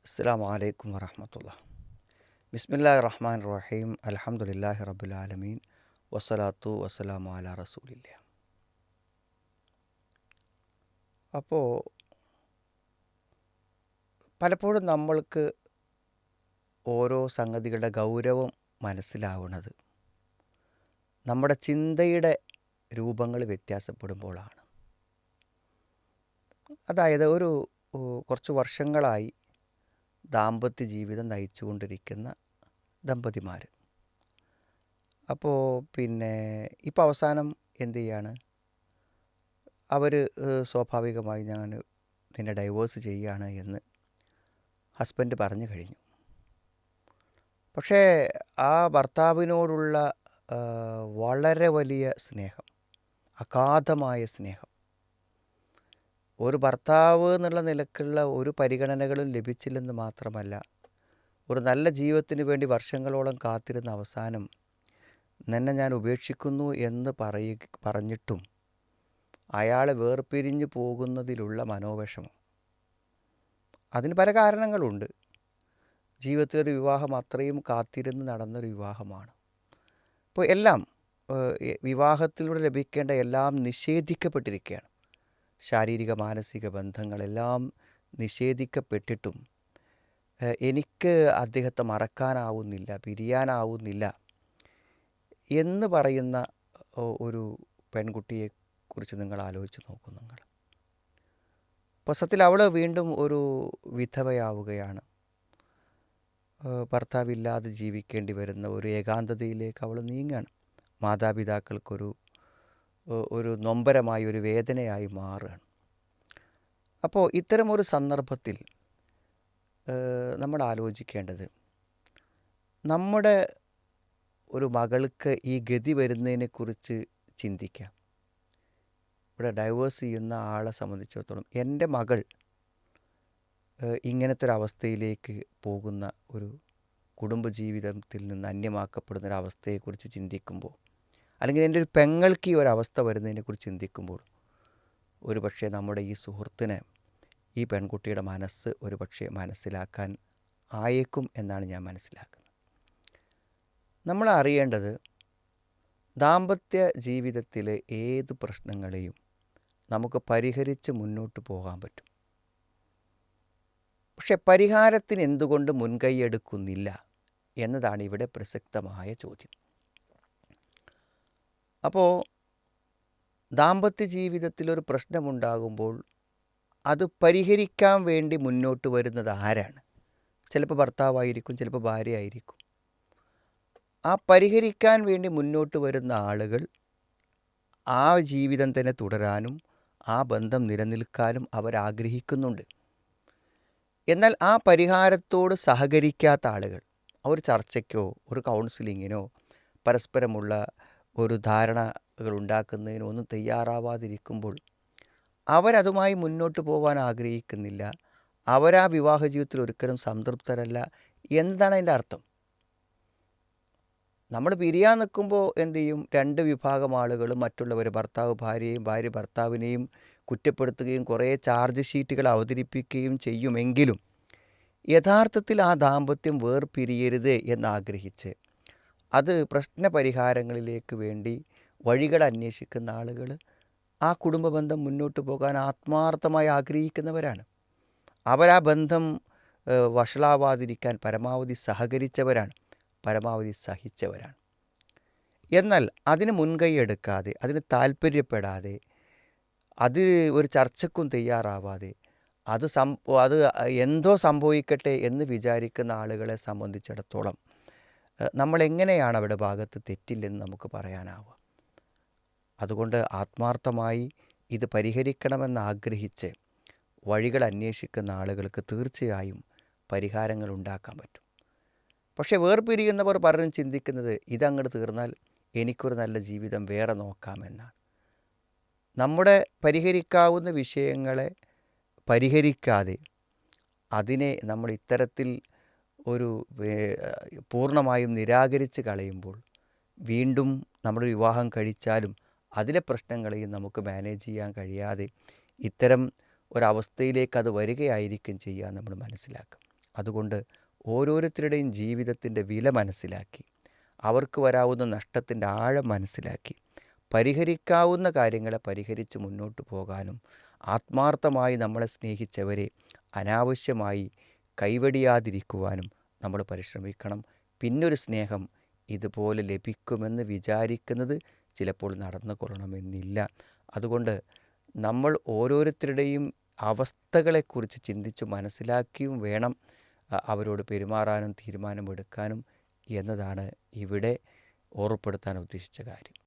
അസ്സലാമു അലൈക്കും വറഹ്മത്തുള്ളാ. ബിസ്മില്ലാഹിർ റഹ്മാനിർ റഹീം. അൽഹംദുലില്ലാഹി റബ്ബിൽ ആലമീൻ. വസ്സലാത്തു വസ്സലാമു അലാ റസൂലില്ലാ. അപ്പോൾ പലപ്പോഴും നമ്മൾക്ക് ഓരോ സംഗതികളുടെ ഗൗരവം മനസ്സിലാവുന്നത് നമ്മുടെ ചിന്തയുടെ രൂപങ്ങൾ വ്യത്യാസപ്പെടുമ്പോഴാണ്. അതായത് കുറച്ച് വർഷങ്ങളായി ദാമ്പത്യ ജീവിതം നയിച്ചുകൊണ്ടിരിക്കുന്ന ദമ്പതിമാർ. അപ്പോൾ ഇപ്പോൾ അവസാനം എന്ത് ചെയ്യാണ്, അവർ സ്വാഭാവികമായി ഞാൻ നിന്നെ ഡൈവേഴ്സ് ചെയ്യുകയാണ് എന്ന് ഹസ്ബൻഡ് പറഞ്ഞു കഴിഞ്ഞു. പക്ഷേ ആ ഭർത്താവിനോടുള്ള വളരെ വലിയ സ്നേഹം, അഗാധമായ സ്നേഹം, ഒരു ഭർത്താവ് എന്നുള്ള നിലക്കുള്ള ഒരു പരിഗണനകളും ലഭിച്ചില്ലെന്ന് മാത്രമല്ല, ഒരു നല്ല ജീവിതത്തിന് വേണ്ടി വർഷങ്ങളോളം കാത്തിരുന്ന അവസാനം നിന്നെ ഞാൻ ഉപേക്ഷിക്കുന്നു എന്ന് പറഞ്ഞിട്ടും അയാളെ വേർപിരിഞ്ഞു പോകുന്നതിലുള്ള മനോവിഷമം. അതിന് പല കാരണങ്ങളുണ്ട്. ജീവിതത്തിലൊരു വിവാഹം അത്രയും കാത്തിരുന്ന് നടന്നൊരു വിവാഹമാണ്. അപ്പോൾ എല്ലാം വിവാഹത്തിലൂടെ ലഭിക്കേണ്ട എല്ലാം നിഷേധിക്കപ്പെട്ടിരിക്കുകയാണ്. ശാരീരിക മാനസിക ബന്ധങ്ങളെല്ലാം നിഷേധിക്കപ്പെട്ടിട്ടും എനിക്ക് അദ്ദേഹത്തെ മറക്കാനാവുന്നില്ല, പിരിയാനാവുന്നില്ല എന്ന് പറയുന്ന ഒരു പെൺകുട്ടിയെക്കുറിച്ച് നിങ്ങൾ ആലോചിച്ച് നോക്കൂ. നിങ്ങൾ സത്യത്തിൽ അവൾ വീണ്ടും ഒരു വിധവയാവുകയാണ്. ഭർത്താവില്ലാതെ ജീവിക്കേണ്ടി വരുന്ന ഒരു ഏകാന്തതയിലേക്ക് അവൾ നീങ്ങുകയാണ്. മാതാപിതാക്കൾക്കൊരു നൊമ്പരമായി, ഒരു വേദനയായി മാറുകയാണ്. അപ്പോൾ ഇത്തരമൊരു സന്ദർഭത്തിൽ നമ്മൾ ആലോചിക്കേണ്ടത്, നമ്മുടെ ഒരു മകൾക്ക് ഈ ഗതി വരുന്നതിനെക്കുറിച്ച് ചിന്തിക്കാം. ഇവിടെ ഡൈവേഴ്സ് ചെയ്യുന്ന ആളെ സംബന്ധിച്ചിടത്തോളം എൻ്റെ മകൾ ഇങ്ങനത്തെ ഒരു അവസ്ഥയിലേക്ക് പോകുന്ന ഒരു കുടുംബജീവിതത്തിൽ നിന്ന് അന്യമാക്കപ്പെടുന്നൊരവസ്ഥയെക്കുറിച്ച് ചിന്തിക്കുമ്പോൾ, അല്ലെങ്കിൽ എൻ്റെ ഒരു പെങ്ങൾക്ക് ഈ ഒരവസ്ഥ വരുന്നതിനെക്കുറിച്ച് ചിന്തിക്കുമ്പോൾ, ഒരു പക്ഷേ നമ്മുടെ ഈ സുഹൃത്തിന് ഈ പെൺകുട്ടിയുടെ മനസ്സ് ഒരു പക്ഷേ മനസ്സിലാക്കാൻ ആയേക്കും എന്നാണ് ഞാൻ മനസ്സിലാക്കുന്നത്. നമ്മൾ അറിയേണ്ടത്, ദാമ്പത്യ ജീവിതത്തിലെ ഏത് പ്രശ്നങ്ങളെയും നമുക്ക് പരിഹരിച്ച് മുന്നോട്ട് പോകാൻ പറ്റും. പക്ഷെ പരിഹാരത്തിന് എന്തുകൊണ്ട് മുൻകൈയെടുക്കുന്നില്ല എന്നതാണ് ഇവിടെ പ്രസക്തമായ ചോദ്യം. അപ്പോൾ ദാമ്പത്യ ജീവിതത്തിലൊരു പ്രശ്നമുണ്ടാകുമ്പോൾ അത് പരിഹരിക്കാൻ വേണ്ടി മുന്നോട്ട് വരുന്നത് ആരാണ്? ചിലപ്പോൾ ഭർത്താവായിരിക്കും, ചിലപ്പോൾ ഭാര്യ ആയിരിക്കും. ആ പരിഹരിക്കാൻ വേണ്ടി മുന്നോട്ട് വരുന്ന ആളുകൾ ആ ജീവിതം തന്നെ തുടരാനും ആ ബന്ധം നിലനിൽക്കാനും അവരാഗ്രഹിക്കുന്നുണ്ട്. എന്നാൽ ആ പരിഹാരത്തോട് സഹകരിക്കാത്ത ആളുകൾ, ഒരു ചർച്ചയ്ക്കോ ഒരു കൗൺസിലിങ്ങിനോ പരസ്പരമുള്ള ഒരു ധാരണകൾ ഉണ്ടാക്കുന്നതിനോ ഒന്നും തയ്യാറാവാതിരിക്കുമ്പോൾ അവരതുമായി മുന്നോട്ട് പോകാൻ ആഗ്രഹിക്കുന്നില്ല. അവരാ വിവാഹ ജീവിതത്തിൽ ഒരിക്കലും സംതൃപ്തരല്ല. എന്താണ് അതിൻ്റെ അർത്ഥം? നമ്മൾ പിരിയാൻ നിൽക്കുമ്പോൾ എന്തു ചെയ്യും? രണ്ട് വിഭാഗം ആളുകളും മറ്റുള്ളവർ, ഭർത്താവ് ഭാര്യയെയും ഭാര്യ ഭർത്താവിനെയും കുറ്റപ്പെടുത്തുകയും കുറേ ചാർജ് ഷീറ്റുകൾ അവതരിപ്പിക്കുകയും ചെയ്യുമെങ്കിലും യഥാർത്ഥത്തിൽ ആ ദാമ്പത്യം വേർപിരിയരുത് എന്നാഗ്രഹിച്ച് അത് പ്രശ്നപരിഹാരങ്ങളിലേക്ക് വേണ്ടി വഴികൾ അന്വേഷിക്കുന്ന ആളുകൾ ആ കുടുംബ ബന്ധം മുന്നോട്ട് പോകാൻ ആത്മാർത്ഥമായി ആഗ്രഹിക്കുന്നവരാണ്. അവരാ ബന്ധം വഷളാവാതിരിക്കാൻ പരമാവധി സഹകരിച്ചവരാണ്, പരമാവധി സഹിച്ചവരാണ്. എന്നാൽ അതിന് മുൻകൈ എടുക്കാതെ, അതിന് താല്പര്യപ്പെടാതെ, അത് ഒരു ചർച്ചയ്ക്കും തയ്യാറാവാതെ, അത് എന്തോ സംഭവിക്കട്ടെ എന്ന് വിചാരിക്കുന്ന ആളുകളെ സംബന്ധിച്ചിടത്തോളം നമ്മളെങ്ങനെയാണ് അവരുടെ ഭാഗത്ത് തെറ്റില്ലെന്ന് നമുക്ക് പറയാനാവുക? അതുകൊണ്ട് ആത്മാർത്ഥമായി ഇത് പരിഹരിക്കണമെന്നാഗ്രഹിച്ച് വഴികൾ അന്വേഷിക്കുന്ന ആളുകൾക്ക് തീർച്ചയായും പരിഹാരങ്ങൾ ഉണ്ടാക്കാൻ പറ്റും. പക്ഷേ വേർപിരിയുന്നവർ പലരും ചിന്തിക്കുന്നത്, ഇതങ്ങോട്ട് തീർന്നാൽ എനിക്കൊരു നല്ല ജീവിതം വേറെ നോക്കാമെന്നാണ്. നമ്മുടെ പരിഹരിക്കാവുന്ന വിഷയങ്ങളെ പരിഹരിക്കാതെ അതിനെ നമ്മൾ ഇത്തരത്തിൽ ഒരു പൂർണ്ണമായും നിരാകരിച്ച് കളയുമ്പോൾ വീണ്ടും നമ്മൾ വിവാഹം കഴിച്ചാലും അതിലെ പ്രശ്നങ്ങളെയും നമുക്ക് മാനേജ് ചെയ്യാൻ കഴിയാതെ ഇത്തരം ഒരവസ്ഥയിലേക്ക് അത് വരികയായിരിക്കും ചെയ്യുക നമ്മൾ മനസ്സിലാക്കും. അതുകൊണ്ട് ഓരോരുത്തരുടെയും ജീവിതത്തിൻ്റെ വില മനസ്സിലാക്കി, അവർക്ക് വരാവുന്ന നഷ്ടത്തിൻ്റെ ആഴം മനസ്സിലാക്കി, പരിഹരിക്കാവുന്ന കാര്യങ്ങളെ പരിഹരിച്ച് മുന്നോട്ട് പോകാനും ആത്മാർത്ഥമായി നമ്മളെ സ്നേഹിച്ചവരെ അനാവശ്യമായി കൈവെടിയാതിരിക്കുവാനും നമ്മൾ പരിശ്രമിക്കണം. പിന്നൊരു സ്നേഹം ഇതുപോലെ ലഭിക്കുമെന്ന് വിചാരിക്കുന്നത് ചിലപ്പോൾ നടന്നു കൊള്ളണമെന്നില്ല. അതുകൊണ്ട് നമ്മൾ ഓരോരുത്തരുടെയും അവസ്ഥകളെക്കുറിച്ച് ചിന്തിച്ച് മനസ്സിലാക്കിയും വേണം അവരോട് പെരുമാറാനും തീരുമാനമെടുക്കാനും എന്നതാണ് ഇവിടെ ഓർമ്മപ്പെടുത്താൻ ഉദ്ദേശിച്ച കാര്യം.